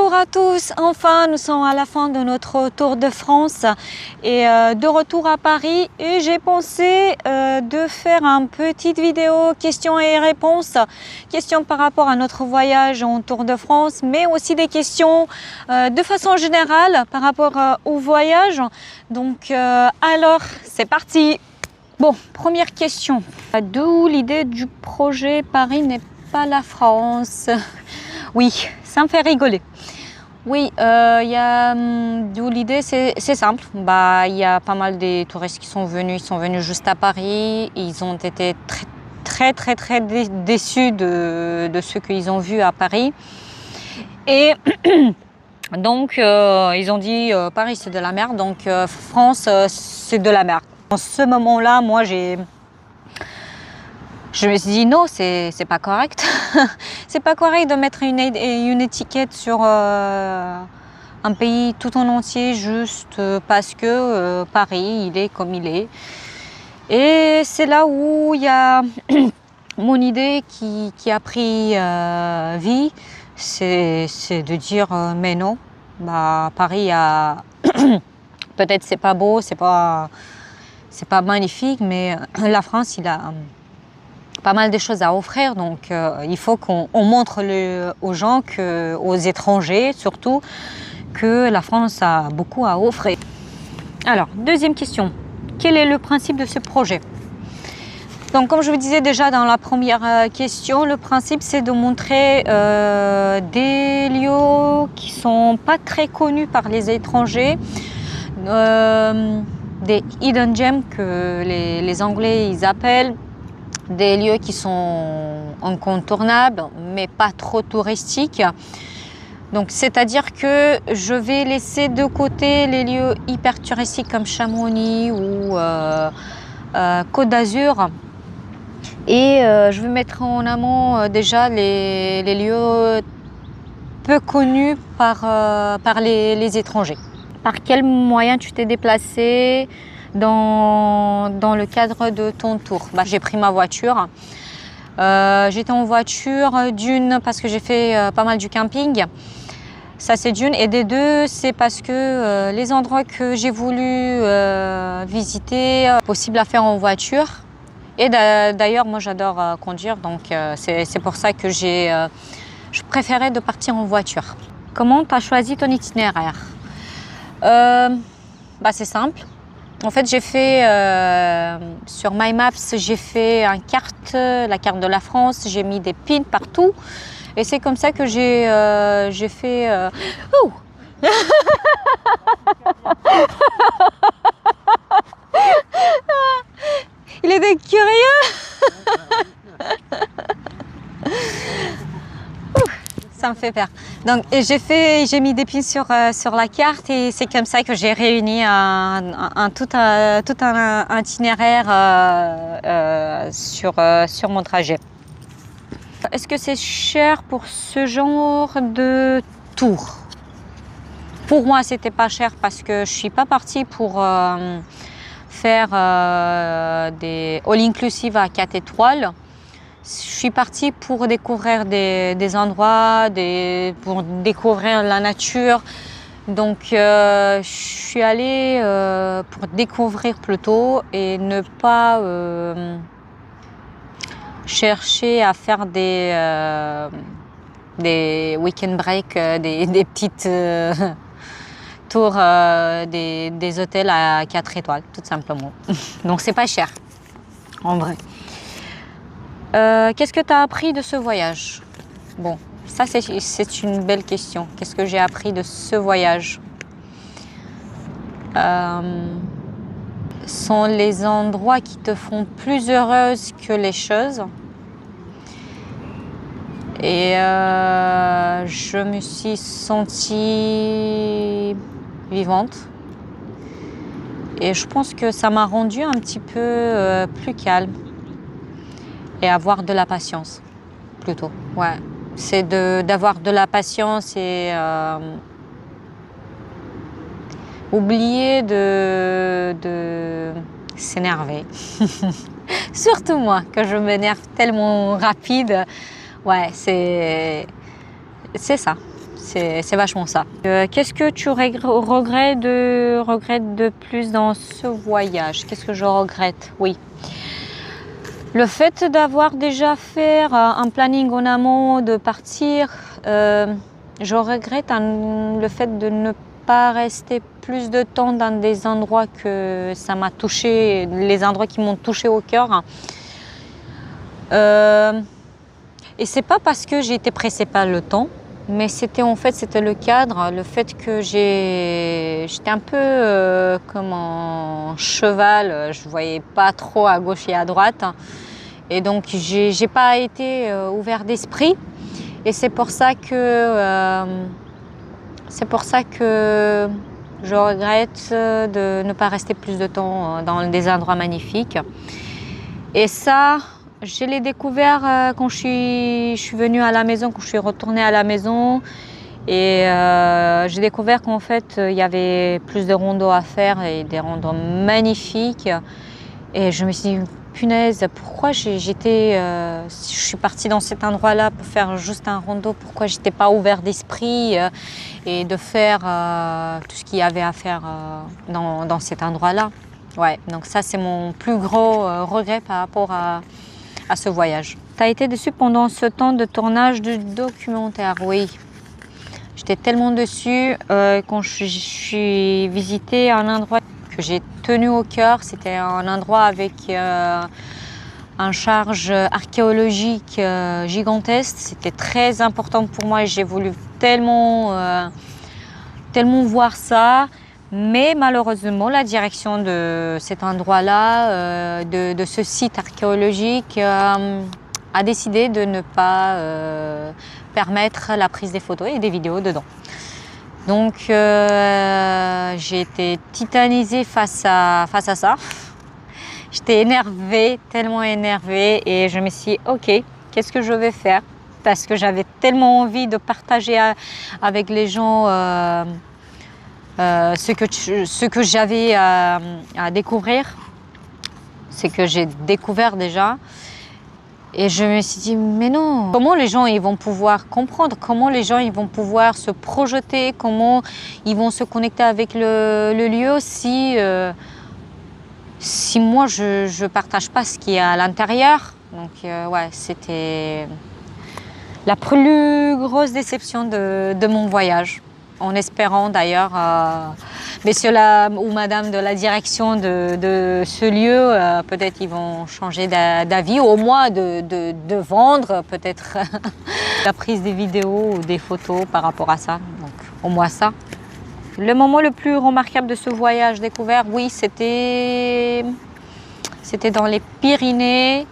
Bonjour à tous, enfin nous sommes à la fin de notre tour de France et de retour à Paris et j'ai pensé de faire une petite vidéo questions et réponses, questions par rapport à notre voyage en Tour de France mais aussi des questions de façon générale par rapport au voyage. Donc alors c'est parti. Bon, première question, d'où l'idée du projet Paris n'est pas la France? Oui, ça me fait rigoler. Oui, d'où l'idée, c'est simple. Il y a pas mal de touristes qui sont venus, juste à Paris. Ils ont été très déçus de ce qu'ils ont vu à Paris. Et donc, ils ont dit Paris c'est de la merde, donc France c'est de la merde. En ce moment-là, moi je me suis dit non, c'est pas correct. C'est pas correct de mettre une étiquette sur un pays tout en entier juste parce que Paris, il est comme il est. Et c'est là où il y a mon idée qui a pris vie, c'est de dire mais non, Paris a peut-être c'est pas beau, c'est pas magnifique, mais la France, il a pas mal de choses à offrir, donc il faut qu'on montre aux gens, aux étrangers surtout, que la France a beaucoup à offrir. Alors, deuxième question, quel est le principe de ce projet? Donc, comme je vous disais déjà dans la première question, le principe c'est de montrer des lieux qui sont pas très connus par les étrangers, des hidden gems que les Anglais ils appellent, des lieux qui sont incontournables mais pas trop touristiques. Donc c'est-à-dire que je vais laisser de côté les lieux hyper touristiques comme Chamonix ou Côte d'Azur et je vais mettre en amont déjà les lieux peu connus par les étrangers. Par quel moyen tu t'es déplacé dans le cadre de ton tour? J'ai pris ma voiture. J'étais en voiture d'une parce que j'ai fait pas mal du camping. Ça c'est d'une. Et des deux, c'est parce que les endroits que j'ai voulu visiter, possible à faire en voiture. Et d'ailleurs, moi j'adore conduire, donc c'est pour ça que je préférais de partir en voiture. Comment tu as choisi ton itinéraire? C'est simple. En fait, j'ai fait sur My Maps, j'ai fait la carte de la France. J'ai mis des pins partout, et c'est comme ça que j'ai fait. Oh il était curieux. Ça me fait peur. Donc j'ai mis des pins sur la carte et c'est comme ça que j'ai réuni tout un itinéraire sur mon trajet. Est-ce que c'est cher pour ce genre de tour? Pour moi, c'était pas cher parce que je suis pas partie pour faire des all-inclusive à 4 étoiles. Je suis partie pour découvrir des endroits, pour découvrir la nature. Donc, je suis allée pour découvrir plutôt et ne pas chercher à faire des week-end breaks, des petites tours, des hôtels à 4 étoiles, tout simplement. Donc, c'est pas cher, en vrai. Qu'est-ce que tu as appris de ce voyage? Bon, ça c'est une belle question. Qu'est-ce que j'ai appris de ce voyage? Sont les endroits qui te font plus heureuse que les choses. Et je me suis sentie vivante. Et je pense que ça m'a rendue un petit peu plus calme. Et avoir de la patience, plutôt. Ouais, c'est d'avoir de la patience et oublier de s'énerver. Surtout moi, que je m'énerve tellement rapide. Ouais, c'est ça. c'est vachement ça. Qu'est-ce que tu regrettes de plus dans ce voyage? Qu'est-ce que je regrette? Oui. Le fait d'avoir déjà fait un planning en amont, de partir, je regrette le fait de ne pas rester plus de temps dans des endroits que ça m'a touché, les endroits qui m'ont touché au cœur. Et c'est pas parce que j'ai été pressée par le temps, mais c'était le cadre, le fait que j'étais un peu comme un cheval, je voyais pas trop à gauche et à droite, et donc j'ai pas été ouvert d'esprit, et c'est pour ça que je regrette de ne pas rester plus de temps dans des endroits magnifiques. Et ça, je l'ai découvert quand je suis venue à la maison, quand je suis retournée à la maison. Et j'ai découvert qu'en fait, il y avait plus de rondos à faire et des rondos magnifiques. Et je me suis dit, punaise, pourquoi je suis partie dans cet endroit-là pour faire juste un rondo, pourquoi j'étais pas ouvert d'esprit et de faire tout ce qu'il y avait à faire dans cet endroit-là. Ouais, donc ça c'est mon plus gros regret par rapport à ce voyage. Tu as été déçue pendant ce temps de tournage du documentaire? Oui. J'étais tellement déçue quand je suis visité un endroit que j'ai tenu au cœur. C'était un endroit avec un charge archéologique gigantesque. C'était très important pour moi et j'ai voulu tellement voir ça. Mais malheureusement, la direction de cet endroit-là, de ce site archéologique, a décidé de ne pas permettre la prise des photos et des vidéos dedans. Donc j'ai été titanisée face à ça. J'étais énervée, tellement énervée, et je me suis dit, ok, qu'est-ce que je vais faire? Parce que j'avais tellement envie de partager avec les gens ce que j'avais à découvrir, ce que j'ai découvert déjà. Et je me suis dit, mais non, comment les gens ils vont pouvoir comprendre, comment les gens ils vont pouvoir se projeter, comment ils vont se connecter avec le lieu si moi je partage pas ce qui est à l'intérieur. Donc ouais, c'était la plus grosse déception de mon voyage. En espérant d'ailleurs, messieurs ou madame de la direction de ce lieu, peut-être ils vont changer d'avis, ou au moins de vendre peut-être la prise des vidéos ou des photos par rapport à ça. Donc au moins ça. Le moment le plus remarquable de ce voyage découvert, oui, c'était dans les Pyrénées,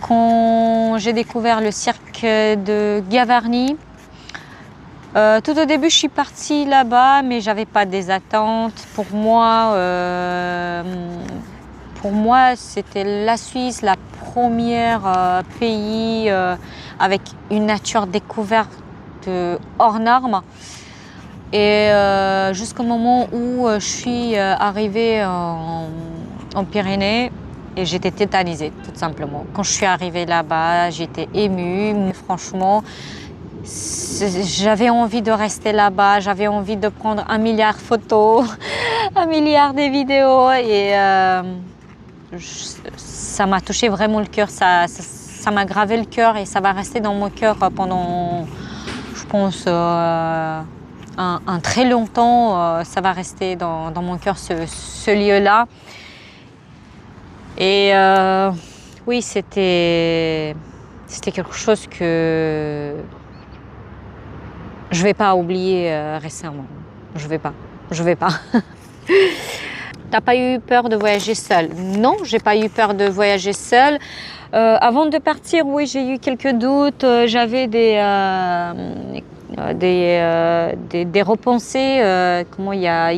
quand j'ai découvert le cirque de Gavarnie. Tout au début, je suis partie là-bas, mais j'avais pas des attentes. Pour moi, c'était la Suisse, la première pays avec une nature découverte hors norme. Et jusqu'au moment où je suis arrivée en Pyrénées, et j'étais tétanisée, tout simplement. Quand je suis arrivée là-bas, j'étais émue, franchement. J'avais envie de rester là-bas, j'avais envie de prendre 1 milliard de photos, 1 milliard de vidéos, et ça m'a touché vraiment le cœur, ça m'a gravé le cœur, et ça va rester dans mon cœur pendant, je pense, un très longtemps. Ça va rester dans mon cœur, ce lieu-là. Et oui, c'était quelque chose que je vais pas oublier récemment. Je vais pas. T'as pas eu peur de voyager seule? Non, j'ai pas eu peur de voyager seule. Avant de partir, oui, j'ai eu quelques doutes. J'avais des repensées. Comment il y a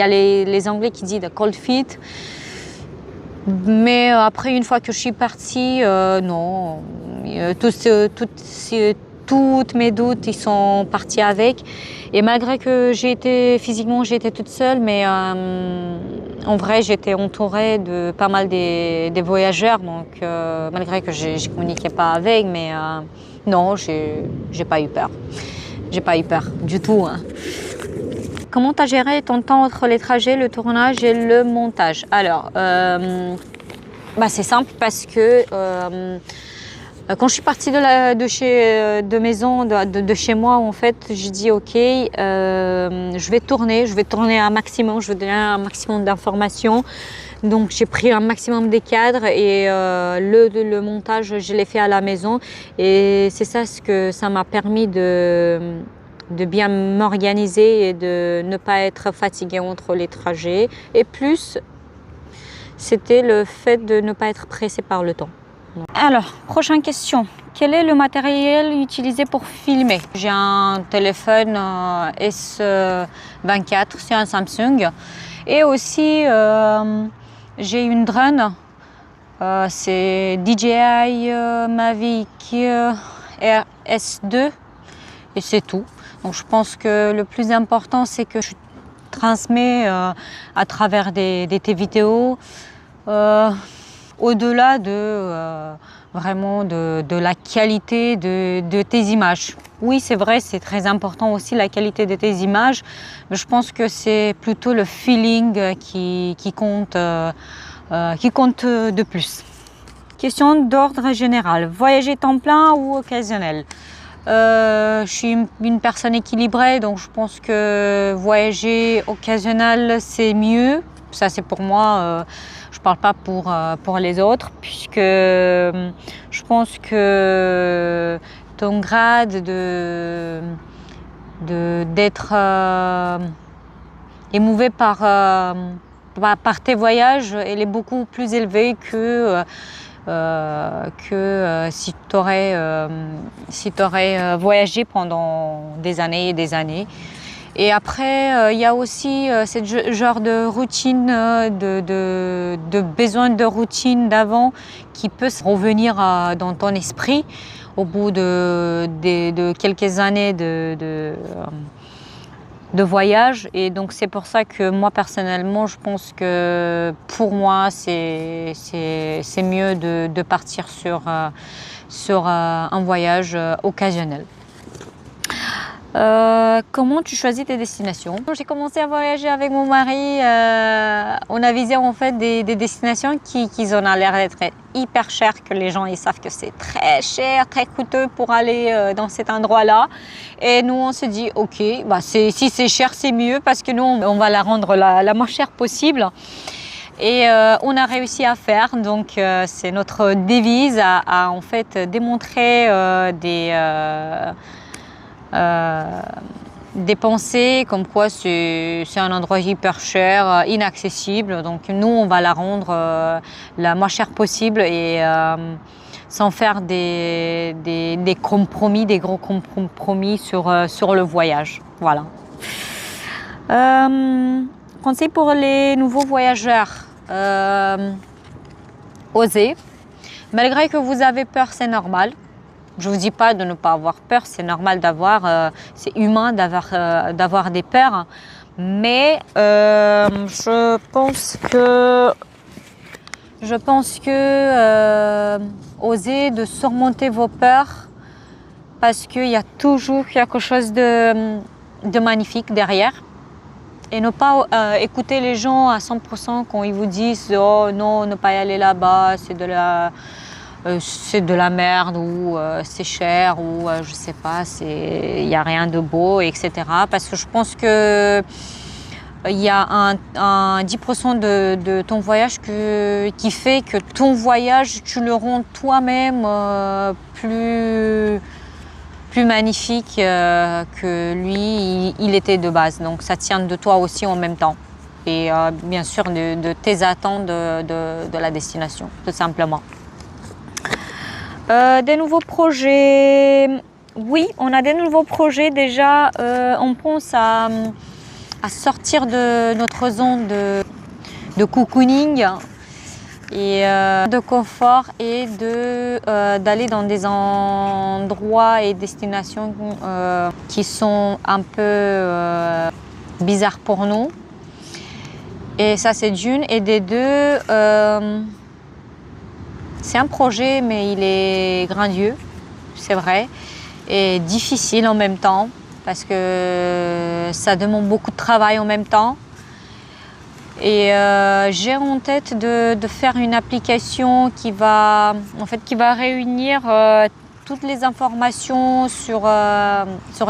les Anglais qui disent cold feet. Mais après, une fois que je suis partie, non. Toutes mes doutes, ils sont partis avec. Et malgré que physiquement, j'étais toute seule, mais en vrai, j'étais entourée de pas mal des voyageurs. Donc, malgré que je ne communiquais pas avec, mais non, j'ai pas eu peur. j'ai pas eu peur du tout. Hein. Comment tu as géré ton temps entre les trajets, le tournage et le montage? Alors, c'est simple parce que quand je suis partie de chez moi, en fait, j'ai dit ok, je vais tourner un maximum, je vais donner un maximum d'informations. Donc j'ai pris un maximum des cadres et le montage, je l'ai fait à la maison. Et c'est ça ce que ça m'a permis de bien m'organiser et de ne pas être fatiguée entre les trajets. Et plus, c'était le fait de ne pas être pressée par le temps. Alors, prochaine question. Quel est le matériel utilisé pour filmer? J'ai un téléphone S24, c'est un Samsung. Et aussi, j'ai une drone. C'est DJI Mavic Air S2. Et c'est tout. Donc je pense que le plus important, c'est que je transmets à travers tes vidéos, au-delà vraiment de la qualité de tes images. Oui, c'est vrai, c'est très important aussi la qualité de tes images, mais je pense que c'est plutôt le feeling qui compte de plus. Question d'ordre général. Voyager temps plein ou occasionnel? Je suis une personne équilibrée, donc je pense que voyager occasionnel, c'est mieux. Ça, c'est pour moi. Je ne parle pas pour les autres, puisque je pense que ton grade d'être émouvé par tes voyages, elle est beaucoup plus élevée que si tu aurais voyagé pendant des années et des années. Et après, il y a aussi ce genre de routine, de besoin de routine d'avant qui peut revenir dans ton esprit au bout de quelques années de voyage. Et donc c'est pour ça que moi personnellement, je pense que pour moi c'est mieux de partir sur un voyage occasionnel. Comment tu choisis tes destinations? J'ai commencé à voyager avec mon mari. On a visé en fait des destinations qui ont l'air d'être hyper chères, que les gens ils savent que c'est très cher, très coûteux pour aller dans cet endroit-là. Et nous on se dit ok, si c'est cher c'est mieux parce que nous on va la rendre la moins chère possible. Et on a réussi à faire, donc c'est notre devise à en fait démontrer des pensées comme quoi c'est un endroit hyper cher, inaccessible. Donc nous, on va la rendre la moins chère possible et sans faire des compromis, des gros compromis sur le voyage. Voilà. Conseil pour les nouveaux voyageurs. Osez. Malgré que vous avez peur, c'est normal. Je ne vous dis pas de ne pas avoir peur, c'est normal c'est humain d'avoir des peurs. Mais je pense que osez de surmonter vos peurs parce qu'il y a toujours quelque chose de magnifique derrière. Et ne pas écouter les gens à 100% quand ils vous disent « Oh non, ne pas y aller là-bas, c'est de la merde » ou c'est cher ou je sais pas, il n'y a rien de beau, etc. Parce que je pense que il y a un 10% de ton voyage qui fait que ton voyage, tu le rends toi-même plus magnifique que lui, il était de base. Donc ça tient de toi aussi en même temps. Et bien sûr de tes attentes de la destination, tout simplement. Des nouveaux projets, oui, on a des nouveaux projets déjà. On pense à sortir de notre zone de cocooning et de confort et d'aller dans des endroits et destinations qui sont un peu bizarres pour nous. Et ça c'est d'une. Et des deux, c'est un projet, mais il est grandiose, c'est vrai, et difficile en même temps. parce que ça demande beaucoup de travail en même temps. Et j'ai en tête de faire une application qui va réunir toutes les informations sur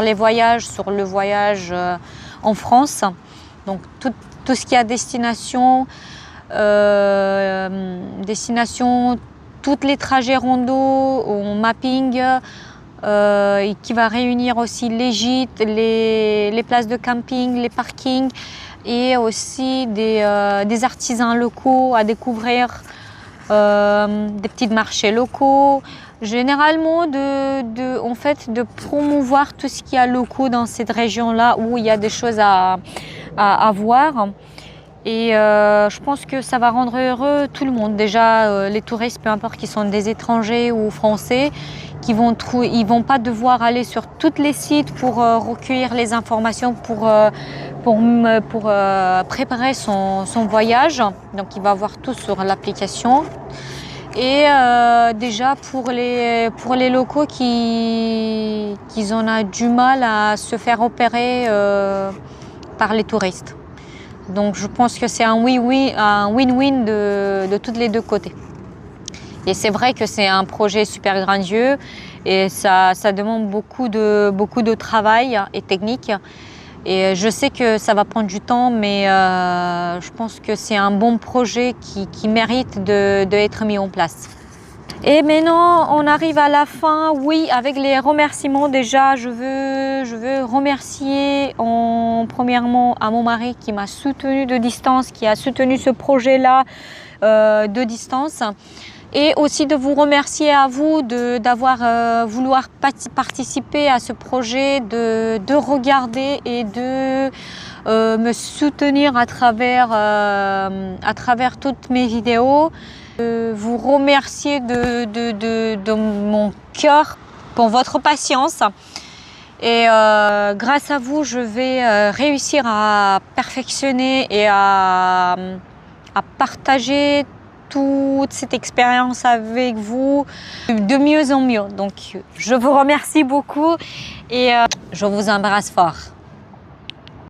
les voyages, sur le voyage en France. Donc tout ce qui est à destination, tous les trajets rando en mapping, et qui va réunir aussi les gîtes, les places de camping, les parkings, et aussi des artisans locaux à découvrir, des petits marchés locaux. Généralement, de promouvoir tout ce qu'il y a locaux dans cette région-là où il y a des choses à voir. Et je pense que ça va rendre heureux tout le monde. Déjà, les touristes, peu importe qu'ils sont des étrangers ou français, ils vont pas devoir aller sur tous les sites pour recueillir les informations pour préparer son voyage. Donc, il va avoir tout sur l'application. Et déjà pour les locaux qui en a du mal à se faire opérer par les touristes. Donc je pense que c'est un win-win de tous les deux côtés. Et c'est vrai que c'est un projet super grandiose et ça demande beaucoup de travail et technique. Et je sais que ça va prendre du temps, mais je pense que c'est un bon projet qui mérite d'être mis en place. Et maintenant, on arrive à la fin. Oui, avec les remerciements, déjà, je veux remercier premièrement à mon mari qui m'a soutenu de distance, qui a soutenu ce projet-là de distance. Et aussi de vous remercier à vous d'avoir vouloir participer à ce projet, de regarder et de me soutenir à travers toutes mes vidéos. Vous remercier de mon cœur pour votre patience. Et grâce à vous, je vais réussir à perfectionner et à partager toute cette expérience avec vous de mieux en mieux. Donc, je vous remercie beaucoup et je vous embrasse fort.